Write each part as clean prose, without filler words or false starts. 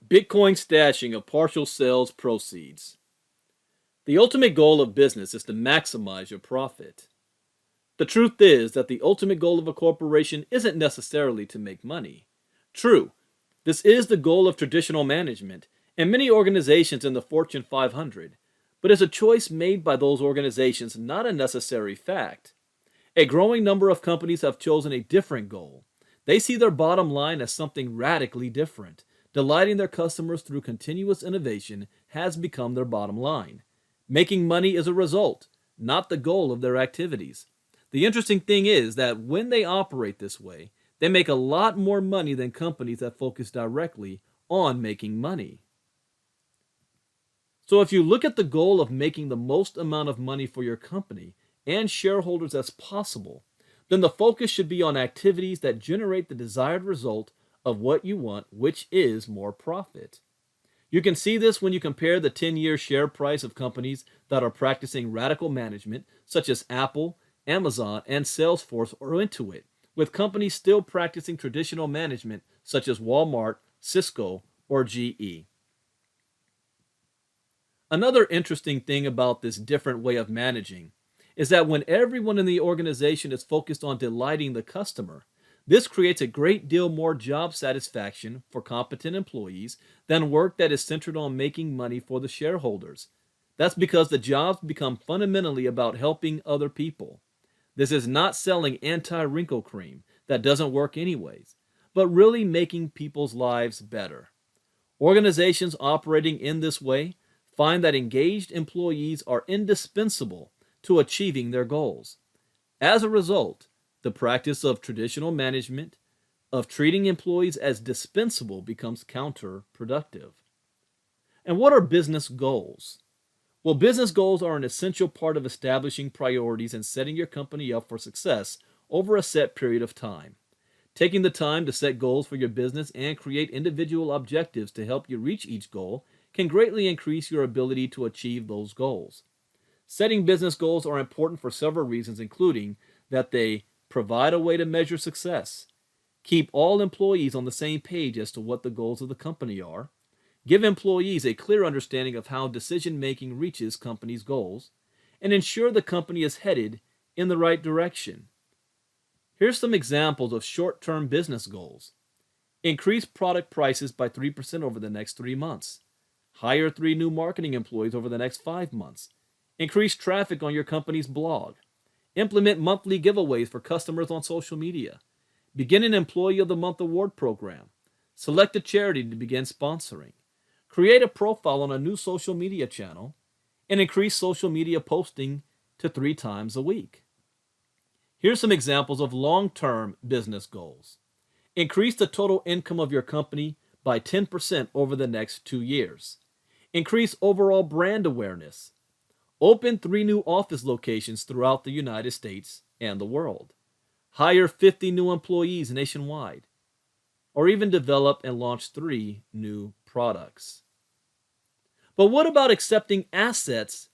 Bitcoin stashing of partial sales proceeds. The ultimate goal of business is to maximize your profit. The truth is that the ultimate goal of a corporation isn't necessarily to make money. True, this is the goal of traditional management and many organizations in the Fortune 500, but is a choice made by those organizations, not a necessary fact. A growing number of companies have chosen a different goal. They see their bottom line as something radically different. Delighting their customers through continuous innovation has become their bottom line. Making money is a result, not the goal of their activities. The interesting thing is that when they operate this way, they make a lot more money than companies that focus directly on making money. So if you look at the goal of making the most amount of money for your company and shareholders as possible, then the focus should be on activities that generate the desired result of what you want, which is more profit. You can see this when you compare the 10-year share price of companies that are practicing radical management, such as Apple, Amazon, and Salesforce or Intuit, with companies still practicing traditional management, such as Walmart, Cisco, or GE. Another interesting thing about this different way of managing is that when everyone in the organization is focused on delighting the customer, this creates a great deal more job satisfaction for competent employees than work that is centered on making money for the shareholders. That's because the jobs become fundamentally about helping other people. This is not selling anti-wrinkle cream that doesn't work anyways, but really making people's lives better. Organizations operating in this way find that engaged employees are indispensable to achieving their goals. As a result, the practice of traditional management, of treating employees as dispensable, becomes counterproductive. And what are business goals? Well, business goals are an essential part of establishing priorities and setting your company up for success over a set period of time. Taking the time to set goals for your business and create individual objectives to help you reach each goal can greatly increase your ability to achieve those goals. Setting business goals are important for several reasons, including that they provide a way to measure success, keep all employees on the same page as to what the goals of the company are, give employees a clear understanding of how decision-making reaches company's goals, and ensure the company is headed in the right direction. Here's some examples of short-term business goals. Increase product prices by 3% over the next 3 months. Hire 3 new marketing employees over the next 5 months. Increase traffic on your company's blog. Implement monthly giveaways for customers on social media. Begin an Employee of the Month award program. Select a charity to begin sponsoring. Create a profile on a new social media channel. And increase social media posting to 3 times a week. Here's some examples of long-term business goals. Increase the total income of your company by 10% over the next 2 years. Increase overall brand awareness. Open 3 new office locations throughout the United States and the world. Hire 50 new employees nationwide. Or even develop and launch 3 new products. But what about accepting assets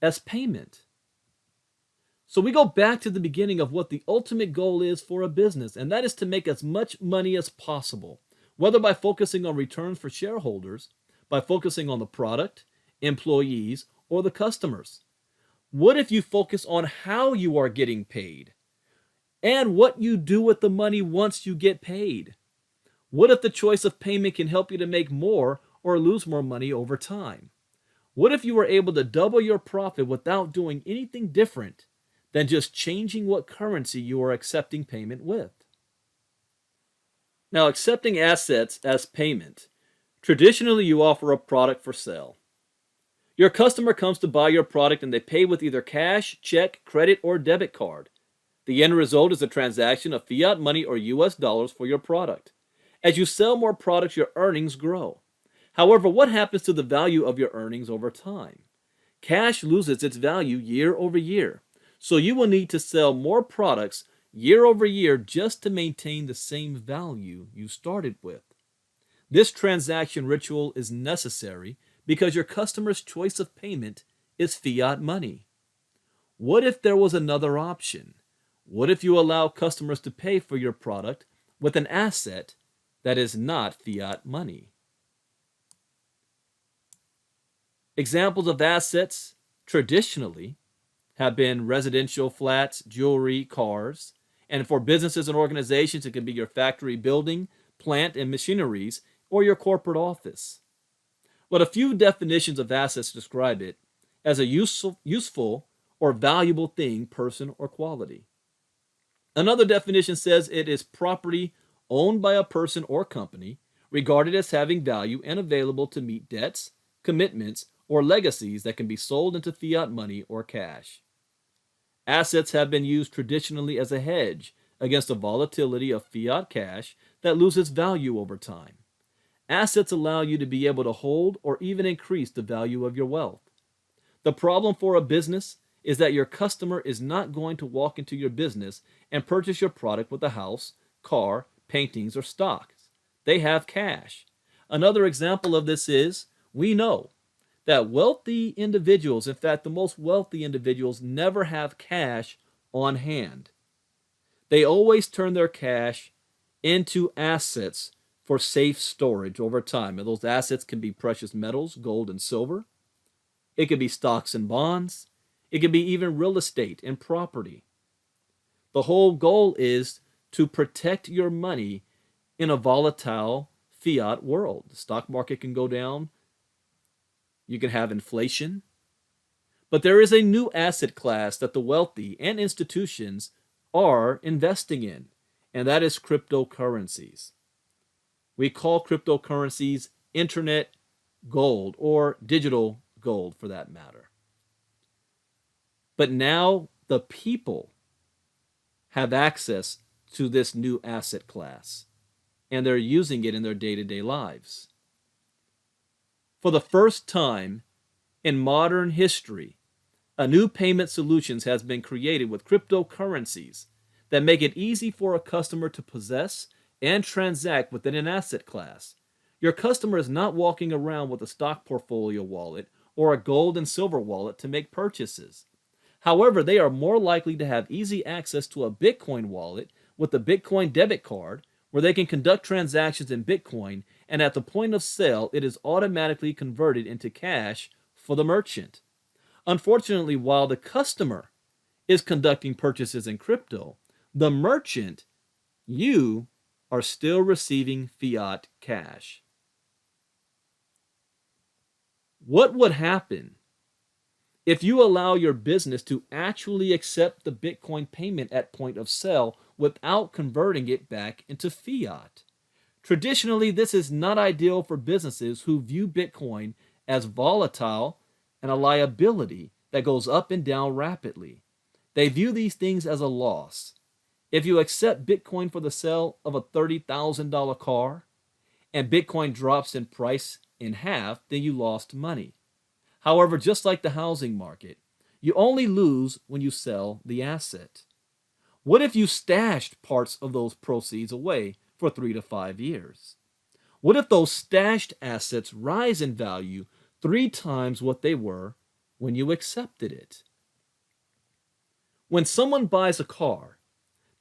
as payment? So we go back to the beginning of what the ultimate goal is for a business, and that is to make as much money as possible, whether by focusing on returns for shareholders, by focusing on the product, employees, or the customers. What if you focus on how you are getting paid and what you do with the money once you get paid? What if the choice of payment can help you to make more or lose more money over time? What if you were able to double your profit without doing anything different than just changing what currency you are accepting payment with? Now, accepting assets as payment. Traditionally, you offer a product for sale. Your customer comes to buy your product and they pay with either cash, check, credit, or debit card. The end result is a transaction of fiat money or US dollars for your product. As you sell more products, your earnings grow. However, what happens to the value of your earnings over time? Cash loses its value year over year, so you will need to sell more products year over year just to maintain the same value you started with. This transaction ritual is necessary because your customer's choice of payment is fiat money. What if there was another option? What if you allow customers to pay for your product with an asset that is not fiat money? Examples of assets traditionally have been residential flats, jewelry, cars. And for businesses and organizations, it can be your factory building, plant and machineries, or your corporate office. But a few definitions of assets describe it as a useful or valuable thing, person, or quality. Another definition says it is property owned by a person or company, regarded as having value and available to meet debts, commitments, or legacies that can be sold into fiat money or cash. Assets have been used traditionally as a hedge against the volatility of fiat cash that loses value over time. Assets allow you to be able to hold or even increase the value of your wealth. The problem for a business is that your customer is not going to walk into your business and purchase your product with a house, car, paintings, or stocks. They have cash. Another example of this is we know that wealthy individuals, in fact, the most wealthy individuals, never have cash on hand. They always turn their cash into assets for safe storage over time. And those assets can be precious metals, gold and silver. It could be stocks and bonds. It could be even real estate and property. The whole goal is to protect your money in a volatile fiat world. The stock market can go down. You can have inflation. But there is a new asset class that the wealthy and institutions are investing in, and that is cryptocurrencies. We call cryptocurrencies internet gold or digital gold for that matter. But now the people have access to this new asset class, and they're using it in their day-to-day lives. For the first time in modern history, a new payment solutions has been created with cryptocurrencies that make it easy for a customer to possess and transact within an asset class. Your customer is not walking around with a stock portfolio wallet or a gold and silver wallet to make purchases. However, they are more likely to have easy access to a Bitcoin wallet with a Bitcoin debit card where they can conduct transactions in Bitcoin, and at the point of sale, it is automatically converted into cash for the merchant. Unfortunately, while the customer is conducting purchases in crypto, the merchant, you, are still receiving fiat cash. What would happen if you allow your business to actually accept the Bitcoin payment at point of sale without converting it back into fiat? Traditionally, this is not ideal for businesses who view Bitcoin as volatile and a liability that goes up and down rapidly. They view these things as a loss. If you accept Bitcoin for the sale of a $30,000 car and Bitcoin drops in price in half, then you lost money. However, just like the housing market, you only lose when you sell the asset. What if you stashed parts of those proceeds away for 3 to 5 years? What if those stashed assets rise in value 3 times what they were when you accepted it? When someone buys a car,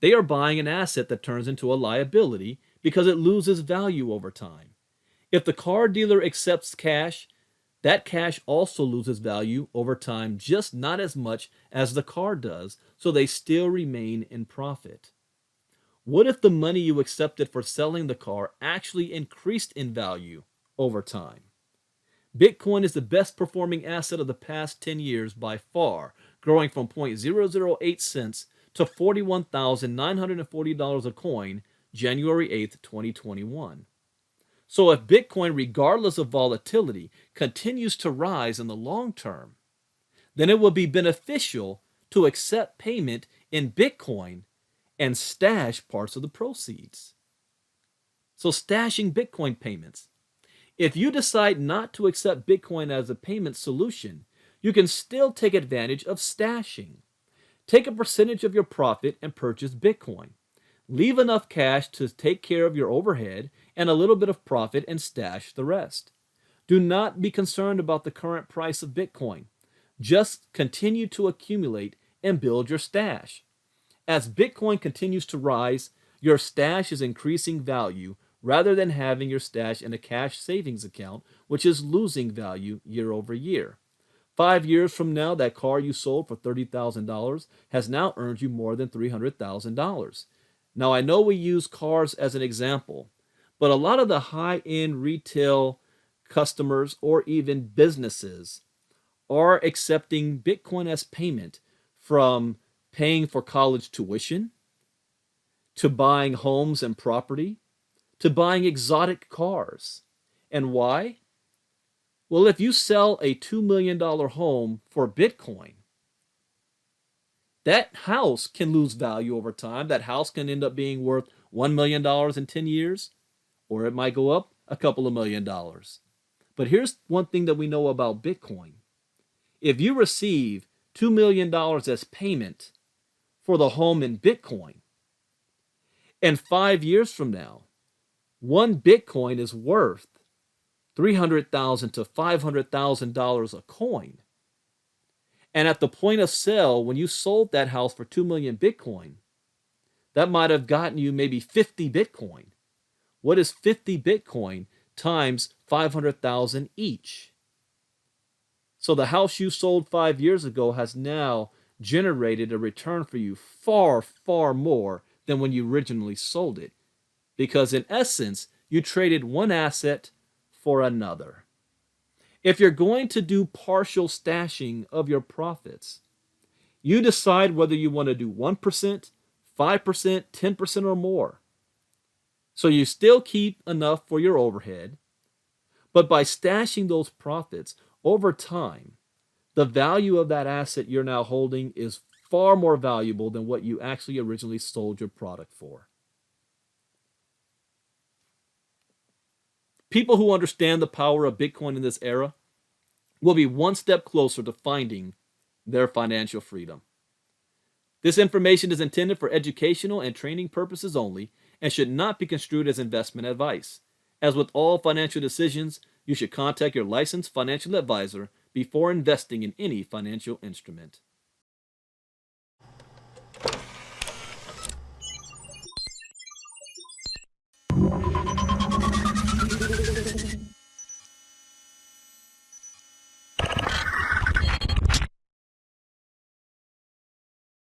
they are buying an asset that turns into a liability because it loses value over time. If the car dealer accepts cash, that cash also loses value over time, just not as much as the car does, so they still remain in profit. What if the money you accepted for selling the car actually increased in value over time? Bitcoin is the best performing asset of the past 10 years by far, growing from 0.008 cents to $41,940 a coin January 8th, 2021. So if Bitcoin, regardless of volatility, continues to rise in the long term, then it will be beneficial to accept payment in Bitcoin and stash parts of the proceeds. So stashing Bitcoin payments. If you decide not to accept Bitcoin as a payment solution, you can still take advantage of stashing. Take a percentage of your profit and purchase Bitcoin. Leave enough cash to take care of your overhead and a little bit of profit and stash the rest. Do not be concerned about the current price of Bitcoin. Just continue to accumulate and build your stash. As Bitcoin continues to rise, your stash is increasing value rather than having your stash in a cash savings account, which is losing value year over year. 5 years from now, that car you sold for $30,000 has now earned you more than $300,000. Now, I know we use cars as an example, but a lot of the high end retail customers or even businesses are accepting Bitcoin as payment, from paying for college tuition to buying homes and property to buying exotic cars. And why? Well, if you sell a $2 million home for Bitcoin, that house can lose value over time. That house can end up being worth $1 million in 10 years, or it might go up a couple of $1,000,000. But here's one thing that we know about Bitcoin. If you receive $2 million as payment for the home in Bitcoin, and 5 years from now, one Bitcoin is worth $300,000 to $500,000 a coin. And at the point of sale, when you sold that house for 2 million Bitcoin, that might have gotten you maybe 50 Bitcoin. What is 50 Bitcoin times 500,000 each? So the house you sold 5 years ago has now generated a return for you far, far more than when you originally sold it. Because in essence, you traded one asset for another. If you're going to do partial stashing of your profits, you decide whether you want to do 1%, 5%, 10%, or more. So you still keep enough for your overhead, but by stashing those profits over time, the value of that asset you're now holding is far more valuable than what you actually originally sold your product for. People who understand the power of Bitcoin in this era will be one step closer to finding their financial freedom. This information is intended for educational and training purposes only and should not be construed as investment advice. As with all financial decisions, you should contact your licensed financial advisor before investing in any financial instrument.